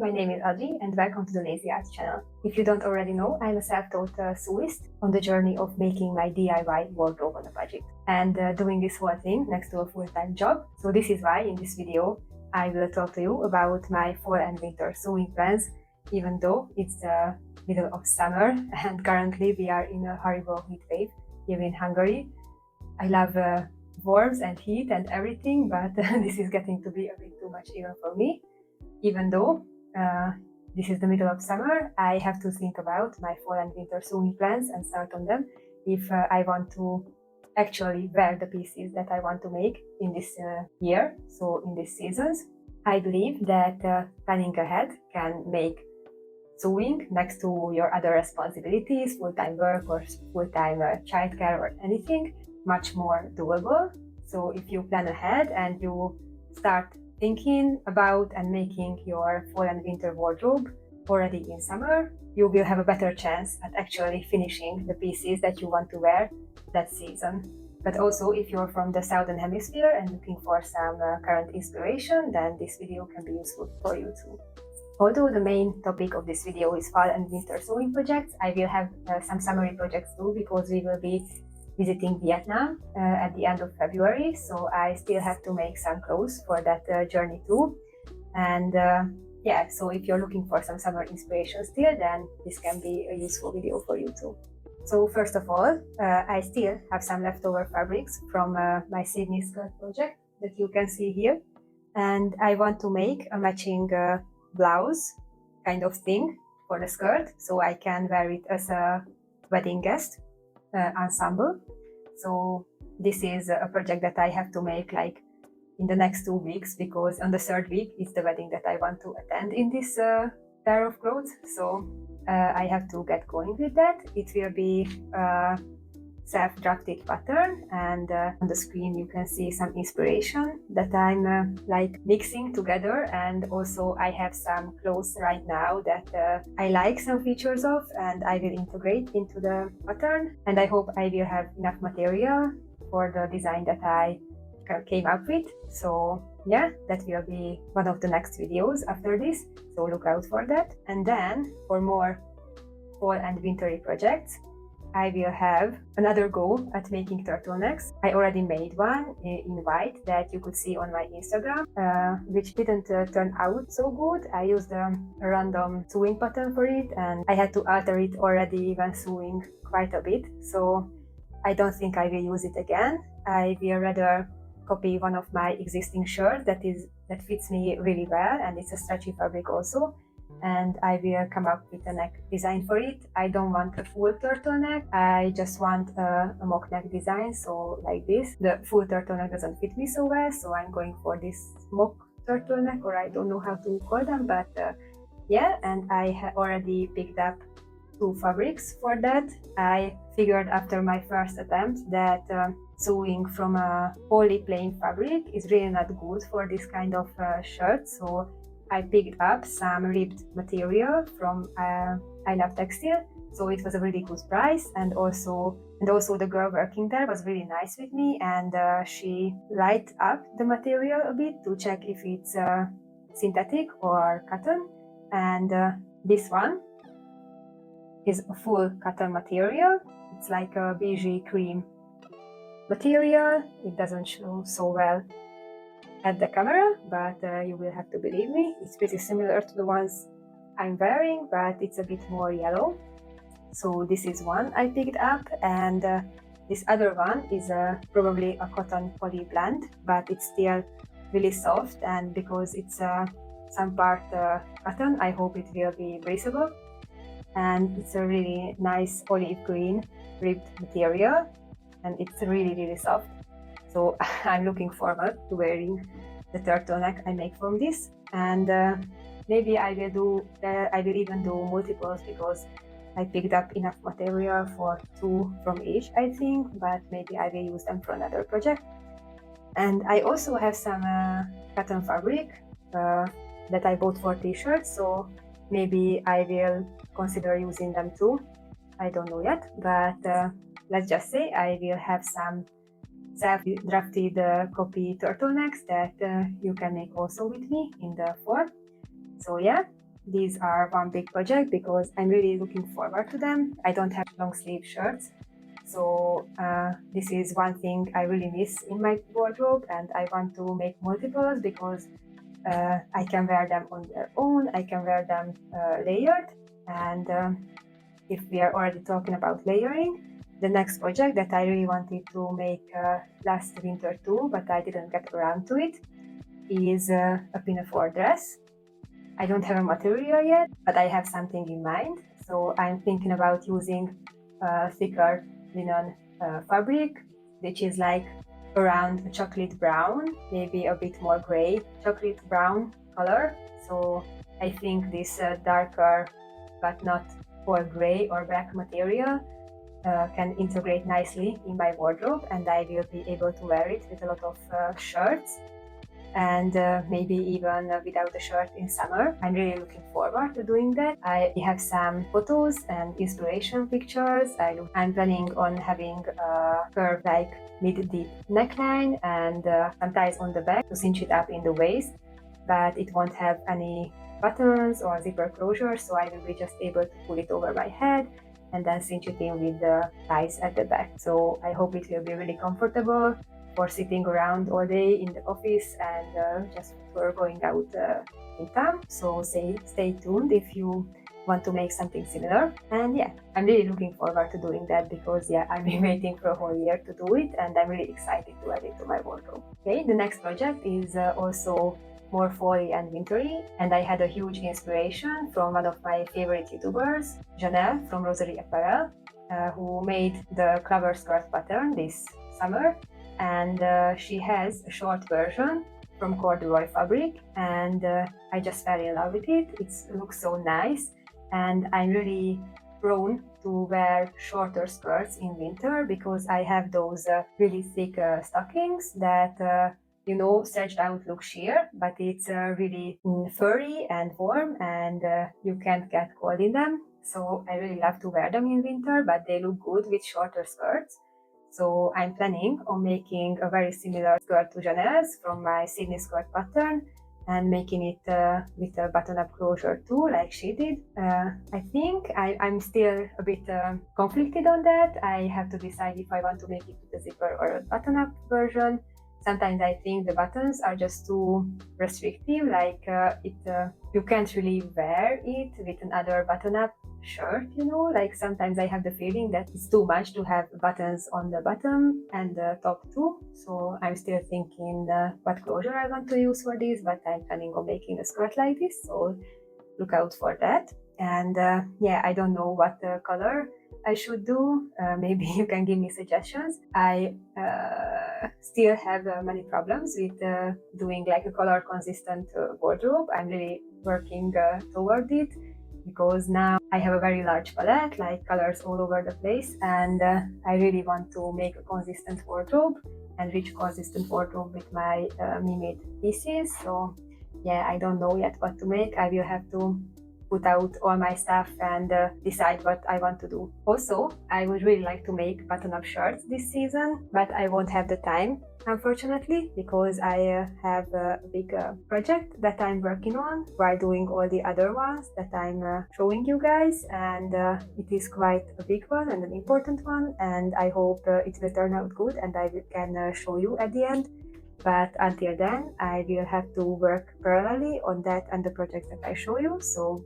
my name is Adri and welcome to the Lazy Arts channel. If you don't already know, I'm a self-taught sewist on the journey of making my DIY wardrobe on a budget and doing this whole thing next to a full-time job. So this is why in this video I will talk to you about my fall and winter sewing plans, even though it's the middle of summer and currently we are in a horrible heat wave here in Hungary. I love warmth and heat and everything, but this is getting to be a bit too much even for me. Even though this is the middle of summer, I have to think about my fall and winter sewing plans and start on them if I want to actually wear the pieces that I want to make in this year, so in these seasons. I believe that planning ahead can make sewing next to your other responsibilities, full-time work or full-time childcare or anything, much more doable. So if you plan ahead and you start thinking about and making your fall and winter wardrobe already in summer, you will have a better chance at actually finishing the pieces that you want to wear that season. But also, if you're from the Southern Hemisphere and looking for some current inspiration, then this video can be useful for you too. Although the main topic of this video is fall and winter sewing projects, I will have some summary projects too, because we will be visiting Vietnam at the end of February, so I still have to make some clothes for that journey too. And yeah, so if you're looking for some summer inspiration still, then this can be a useful video for you too. So first of all, I still have some leftover fabrics from my Sydney skirt project that you can see here, and I want to make a matching blouse kind of thing for the skirt, so I can wear it as a wedding guest ensemble. So this is a project that I have to make like in the next 2 weeks, because on the third week is the wedding that I want to attend in this pair of clothes. So I have to get going with that. It will be a self-drafted pattern, and on the screen you can see some inspiration that I'm like mixing together, and also I have some clothes right now that I like some features of and I will integrate into the pattern, and I hope I will have enough material for the design that I came up with. So yeah, that will be one of the next videos after this, so look out for that. And then for more fall and wintry projects, I will have another go at making turtlenecks. I already made one in white that you could see on my Instagram, which didn't turn out so good. I used a random sewing pattern for it, and I had to alter it already when sewing quite a bit, so I don't think I will use it again. I will rather copy one of my existing shirts that fits me really well, and it's a stretchy fabric also, and I will come up with a neck design for it. I don't want a full turtleneck, I just want a mock neck design, so like this. The full turtleneck doesn't fit me so well, so I'm going for this mock turtleneck, or I don't know how to call them, but yeah. And I already picked up 2 fabrics for that. I figured after my first attempt that sewing from a wholly plain fabric is really not good for this kind of shirt, so I picked up some ribbed material from I Love Textile, so it was a really good price, and also the girl working there was really nice with me, and she lighted up the material a bit to check if it's synthetic or cotton. And this one is a full cotton material. It's like a beigey cream material. It doesn't show so well at the camera, but you will have to believe me, it's pretty similar to the ones I'm wearing, but it's a bit more yellow. So this is one I picked up, and this other one is probably a cotton poly blend, but it's still really soft, and because it's some part cotton, I hope it will be breathable. And it's a really nice olive green ribbed material, and it's really soft. So I'm looking forward to wearing the turtleneck I make from this, and maybe I will even do multiples, because I picked up enough material for 2 from each, I think, but maybe I will use them for another project. And I also have some cotton fabric that I bought for t-shirts, so maybe I will consider using them too. I don't know yet, but let's just say I will have some self-drafted copy turtlenecks that you can make also with me in the fall. So yeah, these are one big project because I'm really looking forward to them. I don't have long sleeve shirts, so this is one thing I really miss in my wardrobe, and I want to make multiples because I can wear them on their own, I can wear them layered, and if we are already talking about layering, the next project that I really wanted to make last winter too, but I didn't get around to it, is a Pinafore dress. I don't have a material yet, but I have something in mind. So I'm thinking about using thicker linen fabric, which is like around a chocolate brown, maybe a bit more gray chocolate brown color. So I think this darker but not all gray or black material can integrate nicely in my wardrobe, and I will be able to wear it with a lot of shirts, and maybe even without a shirt in summer. I'm really looking forward to doing that. I have some photos and inspiration pictures. I'm planning on having a curved like mid-deep neckline and some ties on the back to cinch it up in the waist, but it won't have any buttons or zipper closure, so I will be just able to pull it over my head and then cinch it in with the ties at the back. So I hope it will be really comfortable for sitting around all day in the office and just for going out in town. So stay tuned if you want to make something similar. And yeah, I'm really looking forward to doing that because I've been waiting for a whole year to do it, and I'm really excited to add it to my wardrobe. Okay, the next project is also more fall-y and wintry, and I had a huge inspiration from one of my favorite YouTubers, Janelle from Rosary Apparel, who made the clover skirt pattern this summer, and she has a short version from corduroy fabric, and I just fell in love with it. It looks so nice, and I'm really prone to wear shorter skirts in winter because I have those really thick stockings that stretched out look sheer, but it's really furry and warm, and you can't get cold in them. So I really love to wear them in winter, but they look good with shorter skirts. So I'm planning on making a very similar skirt to Janelle's from my Sydney skirt pattern and making it with a button-up closure too, like she did. I think I'm still a bit conflicted on that. I have to decide if I want to make it with a zipper or a button-up version. Sometimes I think the buttons are just too restrictive, like you can't really wear it with another button-up shirt, like sometimes I have the feeling that it's too much to have buttons on the bottom and the top too. So I'm still thinking what closure I want to use for this, but I'm planning on making a skirt like this, so look out for that. And I don't know what color I should do. Maybe you can give me suggestions. I still have many problems with doing like a color consistent wardrobe. I'm really working toward it because now I have a very large palette, like colors all over the place, and I really want to make a consistent wardrobe and reach consistent wardrobe with my me-made pieces. So I don't know yet what to make. I will have to put out all my stuff and decide what I want to do. Also, I would really like to make button-up shirts this season, but I won't have the time, unfortunately, because I have a big project that I'm working on while doing all the other ones that I'm showing you guys, and it is quite a big one and an important one, and I hope it will turn out good and I can show you at the end. But until then, I will have to work parallelly on that and the project that I show you. So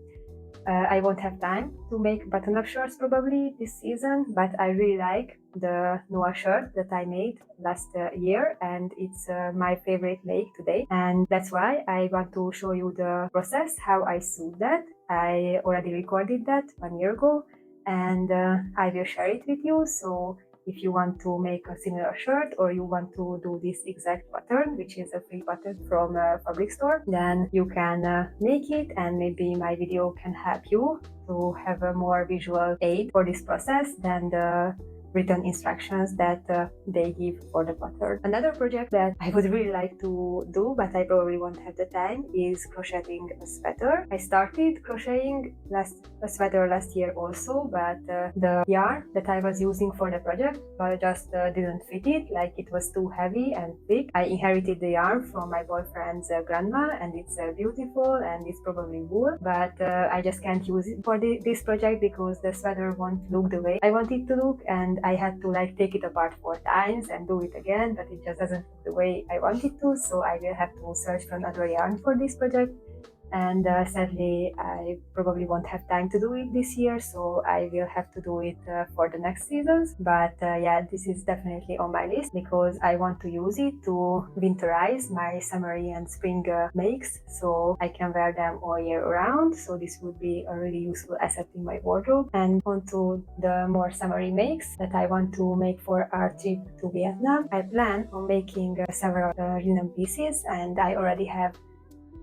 I won't have time to make button-up shirts probably this season, but I really like the Noah shirt that I made last year, and it's my favorite make today. And that's why I want to show you the process, how I sewed that. I already recorded that 1 year ago, and I will share it with you. So if you want to make a similar shirt or you want to do this exact pattern, which is a free pattern from a fabric store, then you can make it, and maybe my video can help you to have a more visual aid for this process than the written instructions that they give for the pattern. Another project that I would really like to do, but I probably won't have the time, is crocheting a sweater. I started crocheting a sweater last year also, but the yarn that I was using for the project just didn't fit it, like it was too heavy and thick. I inherited the yarn from my boyfriend's grandma, and it's beautiful and it's probably wool, but I just can't use it for this project because the sweater won't look the way I want it to look, and I had to like take it apart 4 times and do it again, but it just doesn't look the way I want it to, so I will have to search for another yarn for this project. And sadly, I probably won't have time to do it this year, so I will have to do it for the next seasons. But yeah, this is definitely on my list because I want to use it to winterize my summery and spring makes, so I can wear them all year around. So this would be a really useful asset in my wardrobe. And onto the more summery makes that I want to make for our trip to Vietnam. I plan on making several linen pieces, and I already have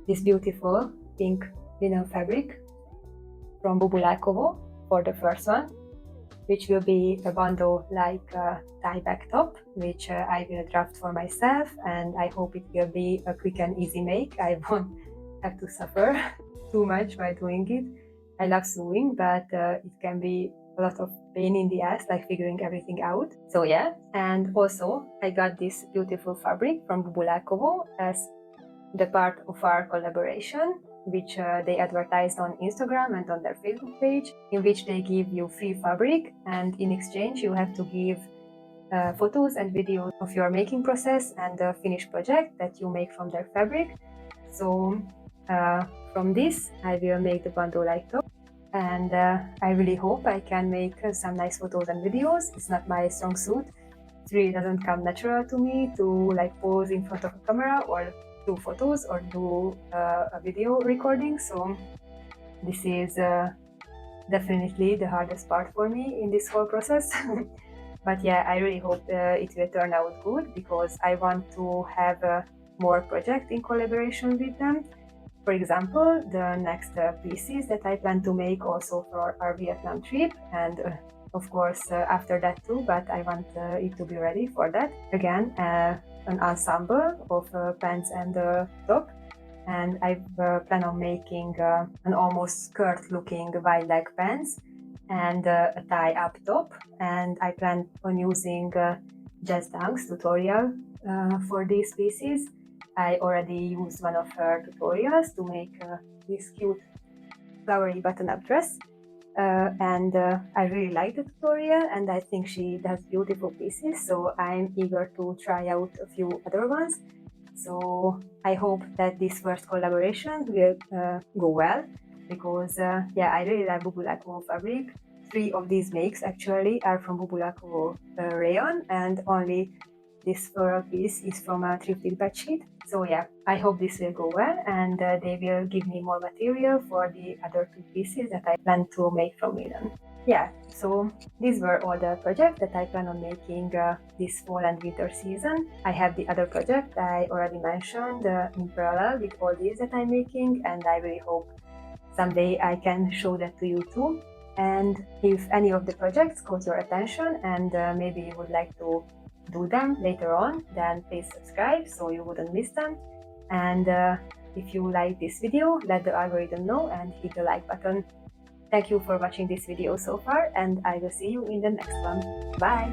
this beautiful pink linen fabric from Bubulakovo for the first one, which will be a bundle like a tie back top, which I will draft for myself, and I hope it will be a quick and easy make. I won't have to suffer too much by doing it. I love sewing, but it can be a lot of pain in the ass, like figuring everything out. So yeah, and also I got this beautiful fabric from Bubulakovo as the part of our collaboration, which they advertised on Instagram and on their Facebook page, in which they give you free fabric, and in exchange you have to give photos and videos of your making process and the finished project that you make from their fabric. So from this I will make the bundle like top, and I really hope I can make some nice photos and videos. It's not my strong suit. It really doesn't come natural to me to like pose in front of a camera or do photos or do a video recording, so this is definitely the hardest part for me in this whole process. But yeah, I really hope it will turn out good because I want to have more projects in collaboration with them. For example, the next pieces that I plan to make also for our Vietnam trip, and of course after that too, but I want it to be ready for that. Again, an ensemble of pants and top, and I plan on making an almost skirt looking wide leg pants and a tie up top, and I plan on using Jazz Dang's tutorial for these pieces. I already used one of her tutorials to make this cute flowery button-up dress, and I really like the tutorial, and I think she does beautiful pieces, so I'm eager to try out a few other ones. So I hope that this first collaboration will go well, because yeah, I really like Bubulakovo fabric. 3 of these makes actually are from Bubulakovo rayon, and only this floral piece is from a thrifted bedsheet. So yeah, I hope this will go well, and they will give me more material for the other 2 pieces that I plan to make from linen. Yeah, so these were all the projects that I plan on making this fall and winter season. I have the other project I already mentioned in parallel with all these that I'm making, and I really hope someday I can show that to you too. And if any of the projects caught your attention and maybe you would like to do them later on, then please subscribe so you wouldn't miss them. And if you like this video, let the algorithm know and hit the like button. Thank you for watching this video so far, and I will see you in the next one. Bye!